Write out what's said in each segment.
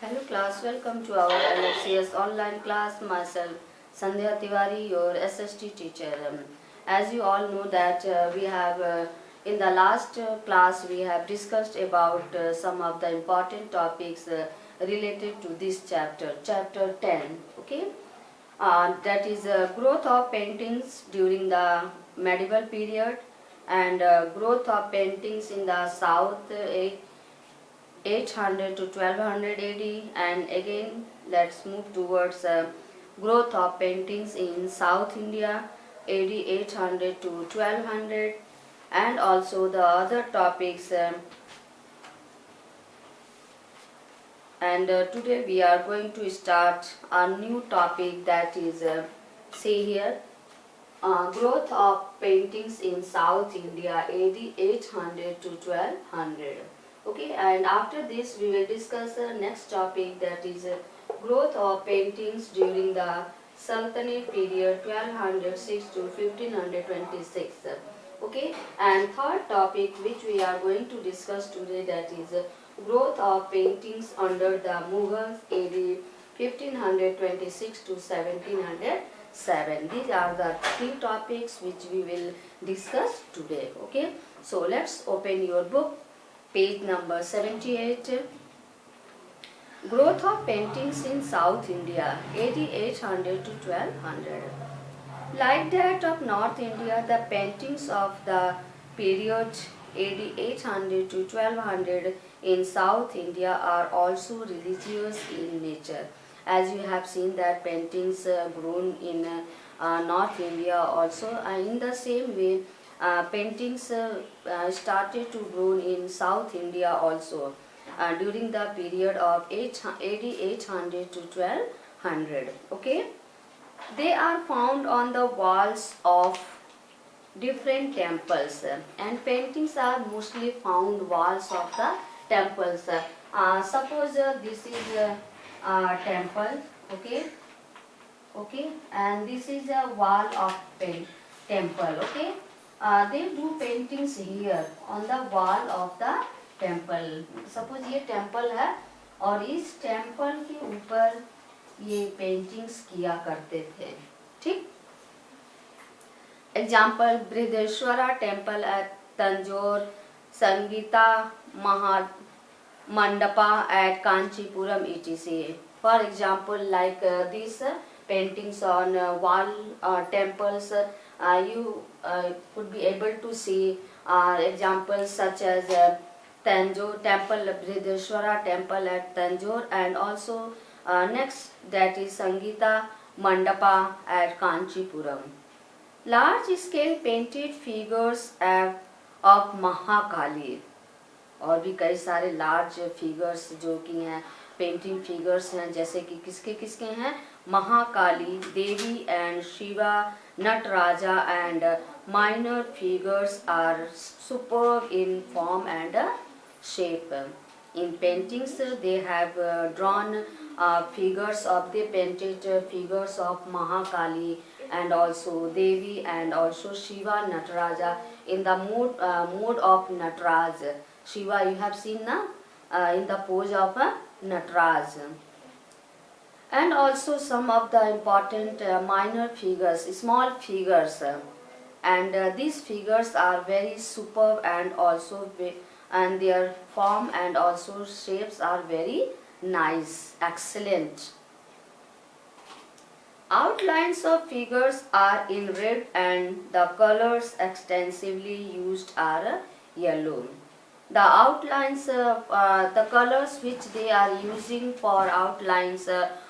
Hello class, welcome to our LFCS online class. Myself Sandhya Tiwari, your SST teacher. As you all know that we have in the last class we have discussed about some of the important topics related to this chapter 10. Okay, that is growth of paintings during the medieval period and growth of paintings in the south 800 to 1200 AD, and again let's move towards growth of paintings in South India AD 800 to 1200, and also the other topics and today we are going to start a new topic, that is see here growth of paintings in South India AD 800 to 1200. Okay, and after this we will discuss the next topic, that is growth of paintings during the Sultanate period 1206 to 1526. Okay, and third topic which we are going to discuss today, that is growth of paintings under the Mughals AD 1526 to 1707. These are the three topics which we will discuss today. Okay, so let's open your book, page number 78. Growth of paintings in South India AD 800 to 1200. Like that of North India, the paintings of the period AD 800 to 1200 in South India are also religious in nature. As you have seen that paintings grown in North India also, in the same way paintings started to grow in South India also during the period of AD 800 to 1200. Okay, they are found on the walls of different temples, and paintings are mostly found walls of the temples. Suppose this is a temple. Okay, and this is a wall of temple. Okay, they do paintings here on the wall of the temple. Suppose ये temple है और इस temple के ऊपर ये paintings किया करते थे. ठीक, example Brihadeeswara temple at Tanjore, Sangita mandapa at Kanchipuram etc. For example, like these paintings on wall temples, you could be able to see examples such as Tanjore temple, Brideshwara temple at Tanjore, and also next, that is Sangeeta Mandapa at Kanchipuram. Large scale painted figures of Mahakali, और भी कई सारे large figures जो कि हैं painting figures हैं, जैसे कि किसके किसके हैं, Mahakali Devi and Shiva, Nataraja and minor figures are superb in form and shape. In paintings they have drawn figures of the painted figures of Mahakali and also Devi and also Shiva, Nataraja in the mode of Nataraj. Shiva you have seen na in the pose of Nataraj. And also some of the important minor figures, small figures, and these figures are very superb and also and their form and also shapes are very nice, excellent. Outlines of figures are in red and the colors extensively used are yellow. The outlines, the colors which they are using for outlines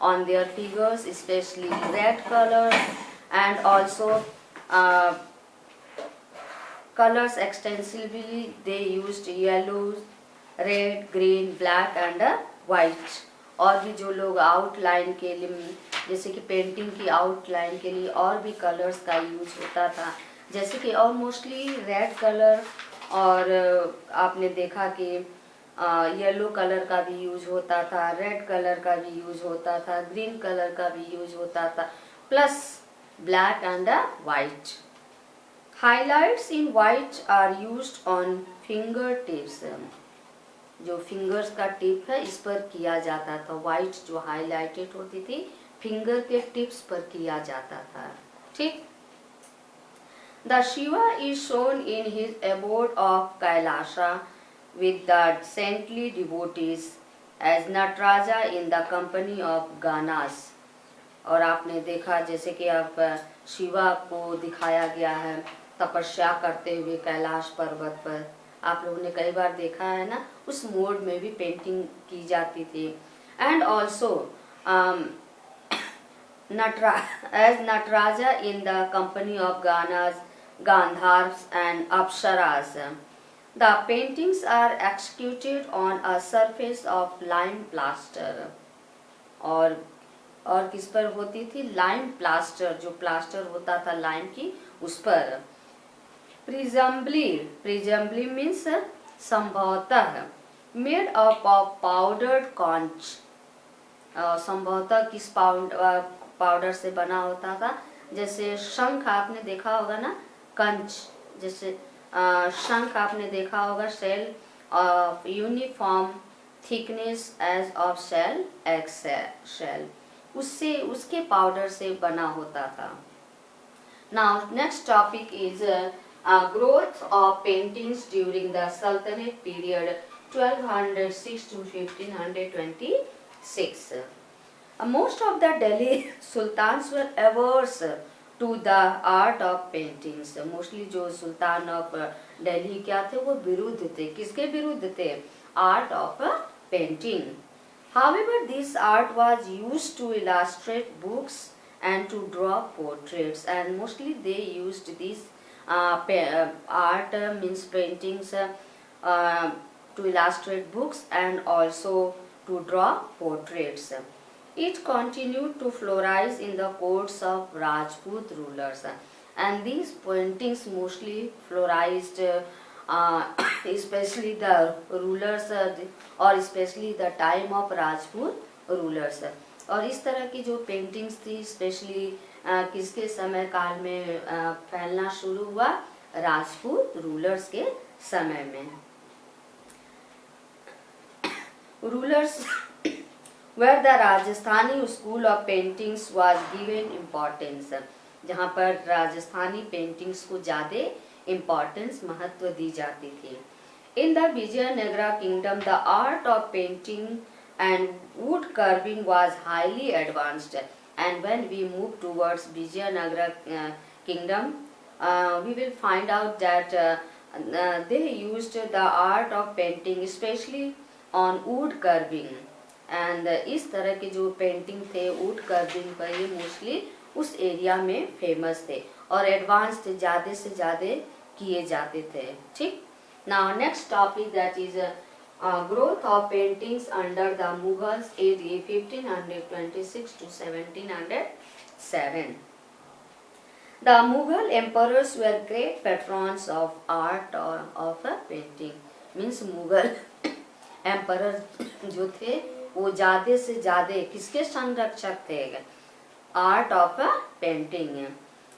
on their figures, especially red color, and also colors extensively they used yellow, red, green, black and white. और भी जो लोग outline के लिए, जैसे कि painting की outline के लिए और भी कलर्स का यूज होता था, जैसे कि और मोस्टली रेड कलर, और आपने देखा कि येलो कलर का भी यूज होता था, रेड कलर का भी यूज होता था, ग्रीन कलर का भी यूज होता था, plus black and white. Highlights in white are used on fingertips. जो फिंगर्स का टिप है इस पर किया जाता था। वाइट जो हाईलाइटेड होती थी फिंगर के टिप्स पर किया जाता था। ठीक। The Shiva is shown in his abode of Kailasa with the saintly devotees as Nataraja in the company of Ganas। और आपने देखा जैसे कि अब शिवा को दिखाया गया है तपस्या करते हुए कैलाश पर्वत पर। आप लोगों ने कई बार देखा है ना, उस मोड में भी पेंटिंग की जाती थी। And also as Nataraja in the company of Ganas, Gandharvas and Apsaras। The paintings are executed on a surface of lime plaster। और किस पर होती थी? लाइम प्लास्टर, जो प्लास्टर होता था लाइम की उस पर। प्रिजम्बली मीन्स संभवतः, made up of powdered conch. संभवतः किस पाउडर से बना होता था? जैसे शंख आपने देखा होगा ना, कंच, जैसे शंख आपने देखा होगा, shell of uniform thickness as of shell ex shell, उससे उसके पाउडर से बना होता था। Now next topic is growth of paintings during the Sultanate period 1206 to 1526। Most of the Delhi sultans were averse to the art of paintings। Mostly जो सुल्तान of Delhi क्या थे, वो विरुद्ध थे। किसके विरुद्ध थे? Art of painting. However, this art was used to illustrate books and to draw portraits, and mostly they used this art means paintings to illustrate books and also to draw portraits। It continued to flourish in the courts of Rajput rulers, and these paintings mostly flourished especially the rulers और especially the time of Rajput rulers। और इस तरह की जो paintings थी specially किसके समय काल में फैलना शुरू हुआ? राजपूत रूलर्स के समय में। Rulers where the Rajasthani school of paintings was given importance। जहाँ पर राजस्थानी पेंटिंग्स को ज़्यादा इम्पोर्टेंस, महत्व दी जाती थी। In the Vijayanagara kingdom, the art of painting and wood carving was highly advanced, and when we move towards Vijayanagara kingdom, we will find out that they used the art of painting especially on wood carving। And इस तरह के जो painting थे wood carving पर, ये mostly उस area में famous थे और एडवांस थे, ज़्यादा से ज़्यादा किए जाते थे। ठीक। Now next topic that is growth of paintings under the Mughals AD 1526 to 1707। The Mughal emperors were great patrons of art और of painting. Means Mughal emperor जो थे वो ज्यादा से ज्यादा किसके संरक्षक थे? Art of painting.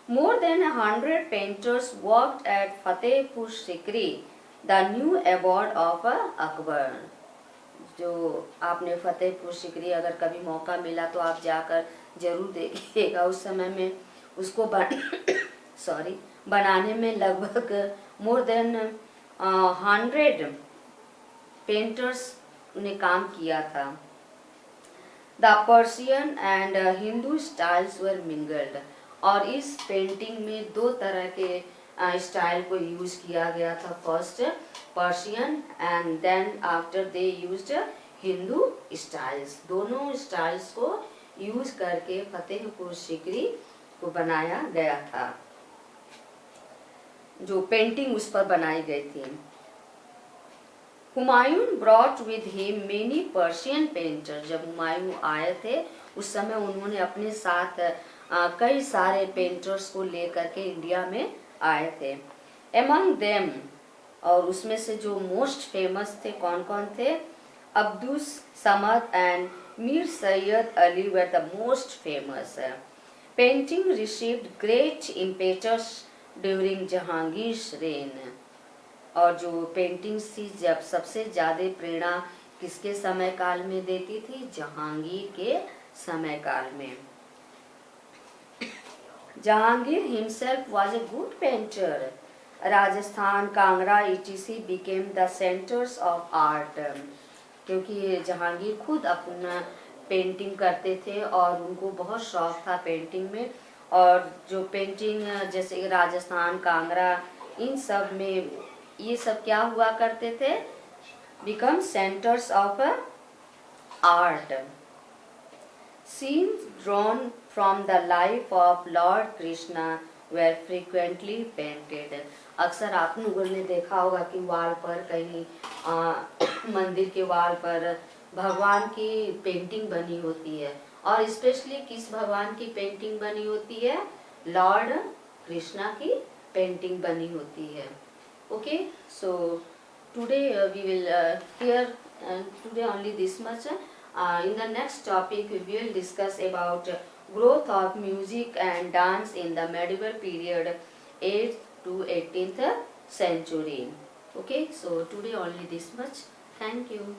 More than 100 painters worked at Fatehpur Sikri, the new award of Akbar. जो आपने फतेहपुर सिकरी अगर कभी मौका मिला तो आप जाकर जरूर देखिएगा। उस समय में उसको बनाने में लगभग मोर देन 100 पेंटर्स ने काम किया था। The Persian and Hindu styles were mingled. और इस पेंटिंग में दो तरह के स्टाइल को यूज किया गया था। First Persian and then after they used Hindu styles. दोनों स्टाइल्स को यूज करके फतेहपुर सिकरी को बनाया गया था, जो पेंटिंग उस पर बनाई गई थी। Humayun brought with him many Persian painter. जब हुमायूं आए थे उस समय उन्होंने अपने साथ कई सारे पेंटर्स को लेकर के इंडिया में आए थे। एमंग देम, और उसमें से जो मोस्ट फेमस थे कौन कौन थे? Abdus Samad and Mir Syed Ali were the most famous. Painting received great impetus during Jahangir's reign. और जो पेंटिंग्स थी जब सबसे ज़्यादा प्रेरणा किसके समय काल में देती थी? जहांगीर के समय काल में। Jahangir himself was a good painter. Rajasthan, Kangra etc. became the centers of art. क्योंकि जहांगीर खुद अपना पेंटिंग करते थे और उनको बहुत शौक था पेंटिंग में, और जो पेंटिंग जैसे राजस्थान, कांगड़ा, इन सब में ये सब क्या हुआ करते थे? Become centres of art. Scenes drawn from the life of Lord Krishna were frequently painted. अक्सर आप लोगों ने देखा होगा कि वाल पर कहीं मंदिर के वाल पर भगवान की पेंटिंग बनी होती है, और स्पेशली किस भगवान की पेंटिंग बनी होती है? लॉर्ड कृष्णा की पेंटिंग बनी होती है. Okay, so today we will hear today only this much. In the next topic we will discuss about growth of music and dance in the medieval period 8th to 18th century. Okay, so today only this much. Thank you.